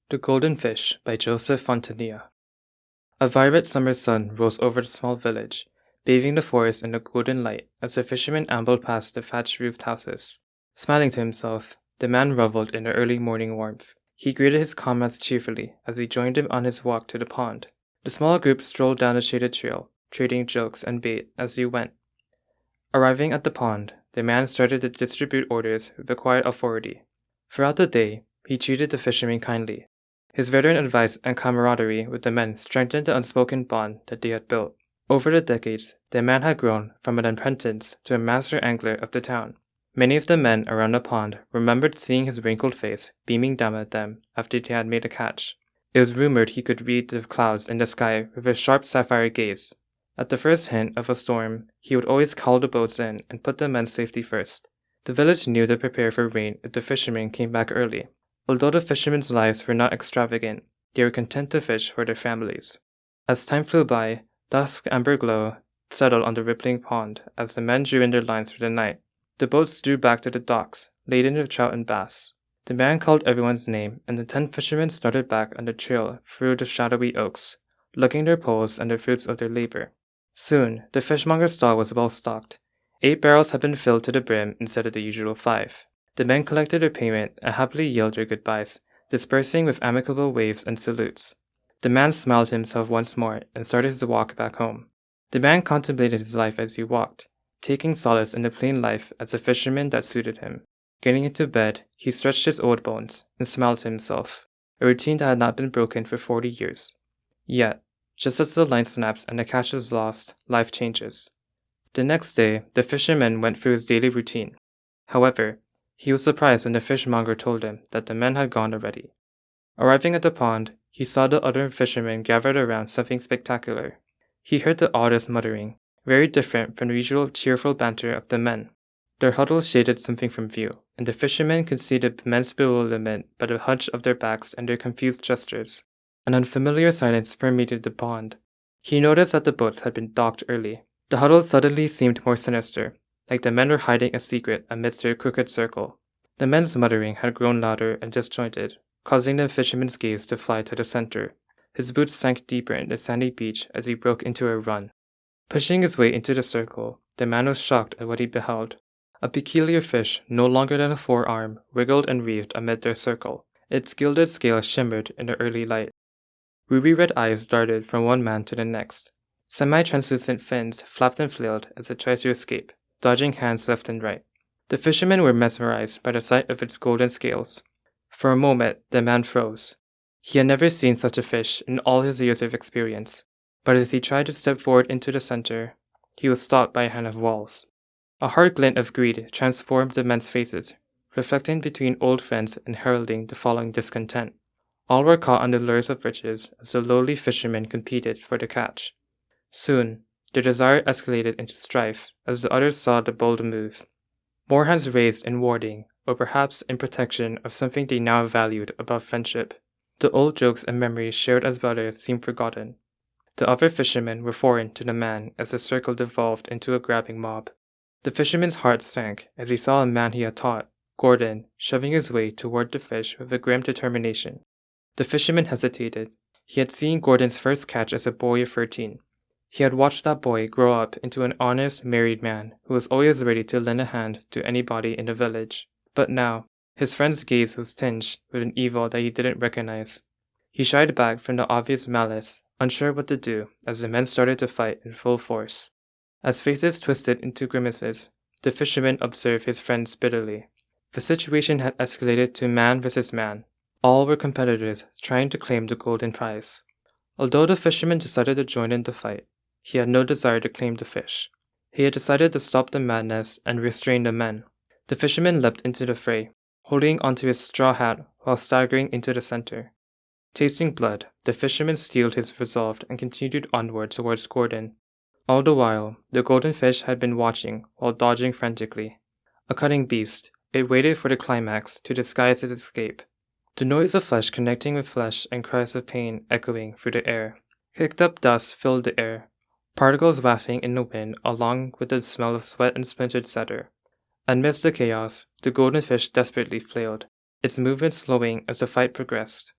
The Golden Fish by Joseph Fontanilla. A vibrant summer sun rose over the small village, bathing the forest in a golden light as the fisherman ambled past the thatched-roofed houses. Smiling to himself, the man reveled in the early morning warmth. He greeted his comrades cheerfully as he joined them on his walk to the pond. The small group strolled down the shaded trail, trading jokes and bait as they went. Arriving at the pond, the man started to distribute orders with a quiet authority. Throughout the day, he treated the fishermen kindly. His veteran advice and camaraderie with the men strengthened the unspoken bond that they had built. Over the decades, the man had grown from an apprentice to a master angler of the town. Many of the men around the pond remembered seeing his wrinkled face beaming down at them after they had made a catch. It was rumored he could read the clouds in the sky with his sharp sapphire gaze. At the first hint of a storm, he would always call the boats in and put the men's safety first. The village knew to prepare for rain if the fishermen came back early. Although the fishermen's lives were not extravagant, they were content to fish for their families. As time flew by, dusk amber glow settled on the rippling pond as the men drew in their lines for the night. The boats drew back to the docks, laden with trout and bass. The man called everyone's name, and the 10 fishermen started back on the trail through the shadowy oaks, looking their poles and the fruits of their labor. Soon, the fishmonger's stall was well stocked. 8 barrels had been filled to the brim instead of the usual 5. The men collected their payment and happily yelled their goodbyes, dispersing with amicable waves and salutes. The man smiled to himself once more and started his walk back home. The man contemplated his life as he walked, taking solace in the plain life as a fisherman that suited him. Getting into bed, he stretched his old bones and smiled to himself, a routine that had not been broken for 40 years. Yet, just as the line snaps and the catch is lost, life changes. The next day, the fisherman went through his daily routine. However, he was surprised when the fishmonger told him that the men had gone already. Arriving at the pond, he saw the other fishermen gathered around something spectacular. He heard the oddest muttering, very different from the usual cheerful banter of the men. Their huddles shaded something from view, and the fishermen could see the men's bewilderment by the hunch of their backs and their confused gestures. An unfamiliar silence permeated the pond. He noticed that the boats had been docked early. The huddles suddenly seemed more sinister, like the men were hiding a secret amidst their crooked circle. The men's muttering had grown louder and disjointed, causing the fisherman's gaze to fly to the center. His boots sank deeper in the sandy beach as he broke into a run. Pushing his way into the circle, the man was shocked at what he beheld. A peculiar fish, no longer than a forearm, wriggled and wreathed amid their circle. Its gilded scales shimmered in the early light. Ruby-red eyes darted from one man to the next. Semi-translucent fins flapped and flailed as it tried to escape, dodging hands left and right. The fishermen were mesmerized by the sight of its golden scales. For a moment, the man froze. He had never seen such a fish in all his years of experience, but as he tried to step forward into the center, he was stopped by a hand of walls. A hard glint of greed transformed the men's faces, reflecting between old friends and heralding the falling discontent. All were caught on the lures of riches as the lowly fishermen competed for the catch. Soon, their desire escalated into strife as the others saw the bold move. More hands raised in warding, or perhaps in protection of something they now valued above friendship. The old jokes and memories shared as brothers seemed forgotten. The other fishermen were foreign to the man as the circle devolved into a grabbing mob. The fisherman's heart sank as he saw a man he had taught, Gordon, shoving his way toward the fish with a grim determination. The fisherman hesitated. He had seen Gordon's first catch as a boy of 13. He had watched that boy grow up into an honest, married man who was always ready to lend a hand to anybody in the village. But now, his friend's gaze was tinged with an evil that he didn't recognize. He shied back from the obvious malice, unsure what to do as the men started to fight in full force. As faces twisted into grimaces, the fisherman observed his friends bitterly. The situation had escalated to man versus man. All were competitors trying to claim the golden prize. Although the fisherman decided to join in the fight, he had no desire to claim the fish. He had decided to stop the madness and restrain the men. The fisherman leapt into the fray, holding onto his straw hat while staggering into the center. Tasting blood, the fisherman steeled his resolve and continued onward towards Gordon. All the while, the golden fish had been watching while dodging frantically. A cunning beast, it waited for the climax to disguise its escape. The noise of flesh connecting with flesh and cries of pain echoing through the air. Kicked up dust filled the air, particles wafting in the wind along with the smell of sweat and splintered cedar. Amidst the chaos, the golden fish desperately flailed, its movement slowing as the fight progressed.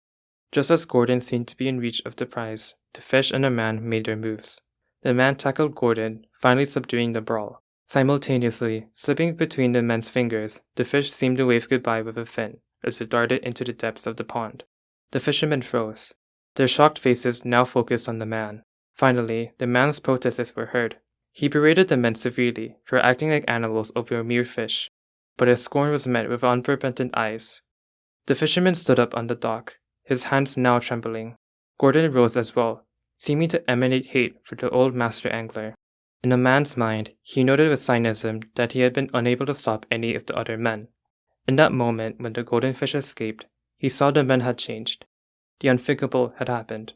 Just as Gordon seemed to be in reach of the prize, the fish and the man made their moves. The man tackled Gordon, finally subduing the brawl. Simultaneously, slipping between the men's fingers, the fish seemed to wave goodbye with a fin as it darted into the depths of the pond. The fishermen froze, their shocked faces now focused on the man. Finally, the man's protests were heard. He berated the men severely for acting like animals over a mere fish, but his scorn was met with unrepentant eyes. The fisherman stood up on the dock, his hands now trembling. Gordon rose as well, seeming to emanate hate for the old master angler. In the man's mind, he noted with cynicism that he had been unable to stop any of the other men. In that moment when the golden fish escaped, he saw the men had changed. The unthinkable had happened.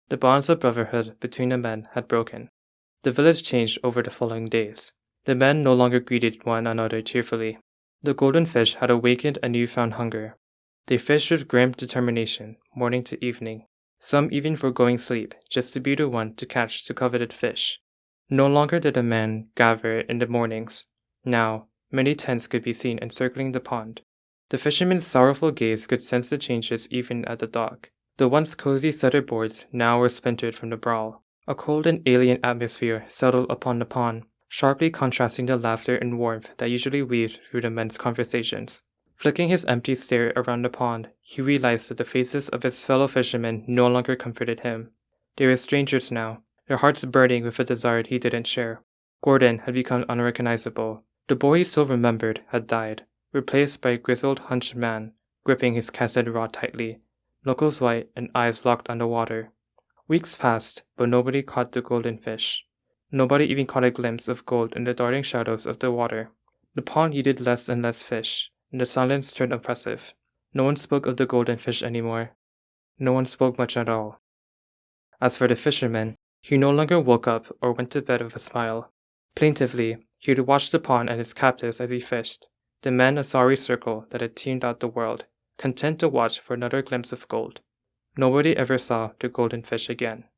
The bonds of brotherhood between the men had broken. The village changed over the following days. The men no longer greeted one another cheerfully. The golden fish had awakened a newfound hunger. They fished with grim determination, morning to evening, some even foregoing sleep just to be the one to catch the coveted fish. No longer did the men gather in the mornings. Now, many tents could be seen encircling the pond. The fishermen's sorrowful gaze could sense the changes even at the dock. The once cozy cedar boards now were splintered from the brawl. A cold and alien atmosphere settled upon the pond, sharply contrasting the laughter and warmth that usually weaved through the men's conversations. Flicking his empty stare around the pond, he realized that the faces of his fellow fishermen no longer comforted him. They were strangers now, their hearts burning with a desire he didn't share. Gordon had become unrecognizable. The boy he still remembered had died, replaced by a grizzled, hunched man, gripping his casted rod tightly, knuckles white and eyes locked on the water. Weeks passed, but nobody caught the golden fish. Nobody even caught a glimpse of gold in the darting shadows of the water. The pond yielded less and less fish, and the silence turned oppressive. No one spoke of the golden fish anymore. No one spoke much at all. As for the fisherman, he no longer woke up or went to bed with a smile. Plaintively, he would watch the pond and its captives as he fished, the men a sorry circle that had tuned out the world, content to watch for another glimpse of gold. Nobody ever saw the golden fish again.